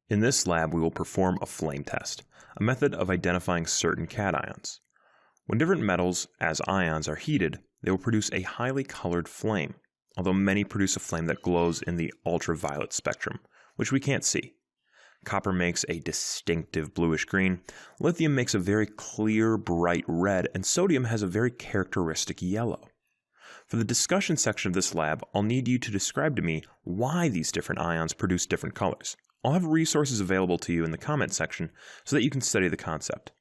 In this lab, we will perform a flame test, a method of identifying certain cations. When different metals, as ions, are heated, they will produce a highly colored flame, although many produce a flame that glows in the ultraviolet spectrum, which we can't see. Copper makes a distinctive bluish green, lithium makes a very clear, bright red, and sodium has a very characteristic yellow. For the discussion section of this lab, I'll need you to describe to me why these different ions produce different colors. I'll have resources available to you in the comment section so that you can study the concept.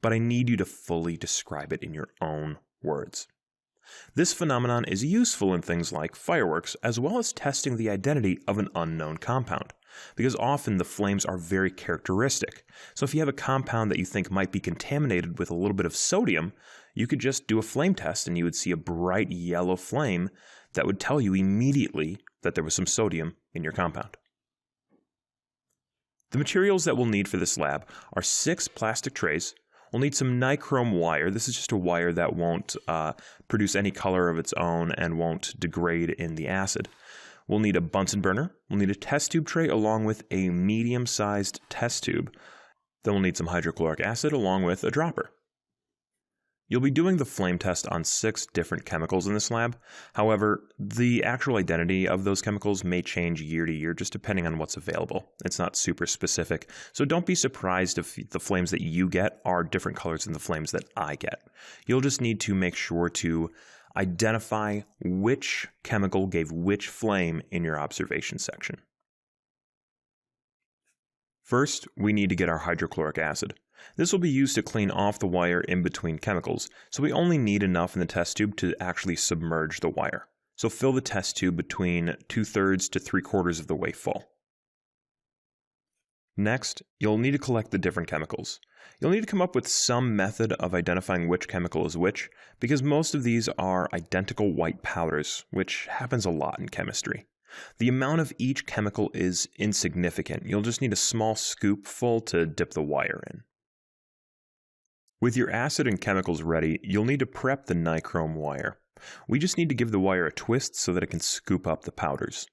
But I need you to fully describe it in your own words. This phenomenon is useful in things like fireworks, as well as testing the identity of an unknown compound, because often the flames are very characteristic. So if you have a compound that you think might be contaminated with a little bit of sodium, you could just do a flame test and you would see a bright yellow flame that would tell you immediately that there was some sodium in your compound. The materials that we'll need for this lab are 6 plastic trays. We'll need some nichrome wire. This is just a wire that won't produce any color of its own and won't degrade in the acid. We'll need a Bunsen burner. We'll need a test tube tray along with a medium-sized test tube. Then we'll need some hydrochloric acid along with a dropper. You'll be doing the flame test on 6 different chemicals in this lab. However, the actual identity of those chemicals may change year to year just depending on what's available. It's not super specific, so don't be surprised if the flames that you get are different colors than the flames that I get. You'll just need to make sure to identify which chemical gave which flame in your observation section. First, we need to get our hydrochloric acid. This will be used to clean off the wire in between chemicals, so we only need enough in the test tube to actually submerge the wire. So fill the test tube between 2/3 to 3/4 of the way full. Next, you'll need to collect the different chemicals. You'll need to come up with some method of identifying which chemical is which, because most of these are identical white powders, which happens a lot in chemistry. The amount of each chemical is insignificant. You'll just need a small scoop full to dip the wire in. With your acid and chemicals ready, you'll need to prep the nichrome wire. We just need to give the wire a twist so that it can scoop up the powders.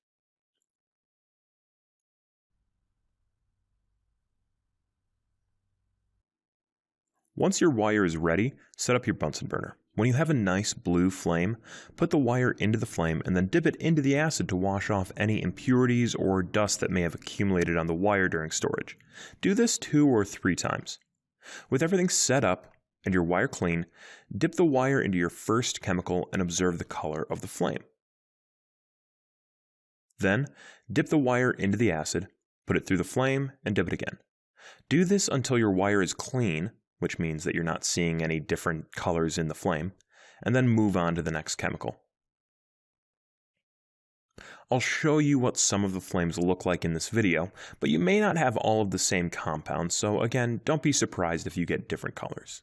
Once your wire is ready, set up your Bunsen burner. When you have a nice blue flame, put the wire into the flame and then dip it into the acid to wash off any impurities or dust that may have accumulated on the wire during storage. Do this 2 or 3 times. With everything set up and your wire clean, dip the wire into your first chemical and observe the color of the flame. Then, dip the wire into the acid, put it through the flame, and dip it again. Do this until your wire is clean, which means that you're not seeing any different colors in the flame, and then move on to the next chemical. I'll show you what some of the flames look like in this video, but you may not have all of the same compounds, so again, don't be surprised if you get different colors.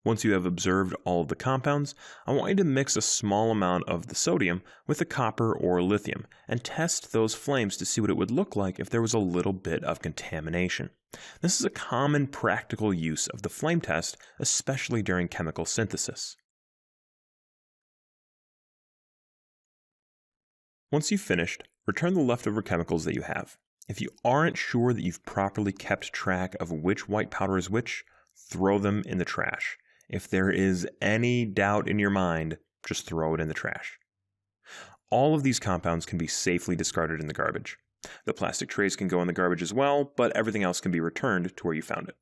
Once you have observed all of the compounds, I want you to mix a small amount of the sodium with the copper or lithium and test those flames to see what it would look like if there was a little bit of contamination. This is a common practical use of the flame test, especially during chemical synthesis. Once you've finished, return the leftover chemicals that you have. If you aren't sure that you've properly kept track of which white powder is which, throw them in the trash. If there is any doubt in your mind, just throw it in the trash. All of these compounds can be safely discarded in the garbage. The plastic trays can go in the garbage as well, but everything else can be returned to where you found it.